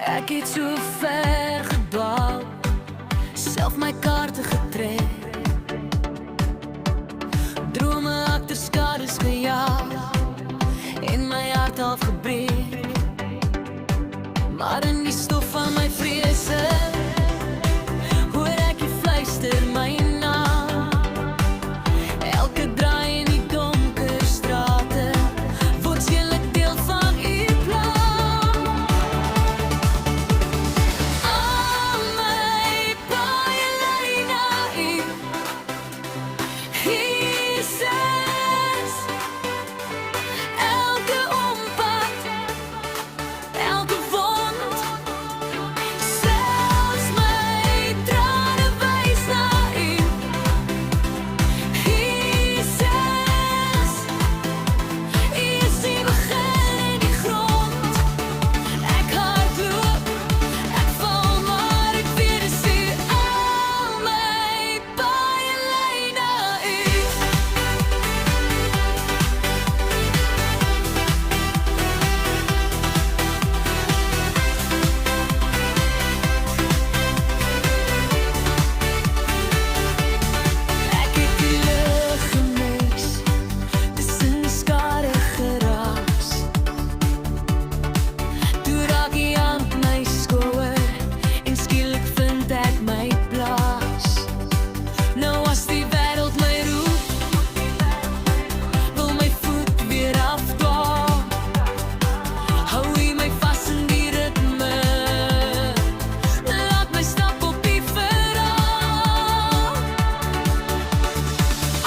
Ek het so ver gedwaal, self my kaarte getrek, drome agter skades gejaag en my hart half gebreek. Maar in die stof van my vrese hoor ek jy fluister my naam. Elke draai in die donker strate word skielik deel van u plan. Al my paaie lei na u, Jesus. Elke ompad, elke wond, selfs my trane wys na u, Jesus. U is die begin en die grond. Ek hardloop, ek val, maar ek weet dis u. Al my paaie lei na u. Ek het die lug gemis, tussen skare geraas. Toe raak die hand my skouer en skielik vind ek my plaas. Nou as die wêreld my roep, wil my voet weer afdwaal. Hou u my vas in die ritme, laat my stap op die verhaal.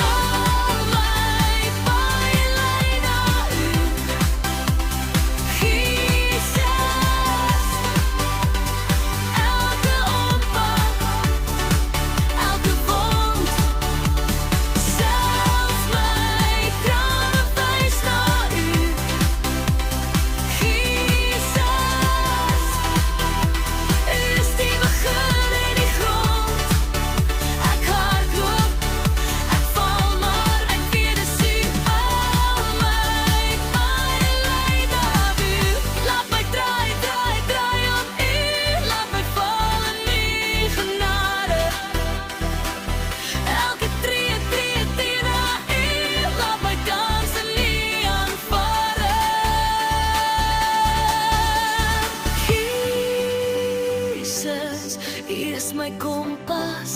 Al my paaie lei na u, Jesus. Elke ompad, elke wond, selfs my trane wys na u, Jesus. U is die begin en die grond. Ek hardloop, ek val, maar ek weet dis u. Al my paaie lei na u, laat my draai, draai, draai om u, laat my val in u genade. Elke tree, tree, tree na u, laat my dans in u aanvaarding. Jesus, u is my kompas,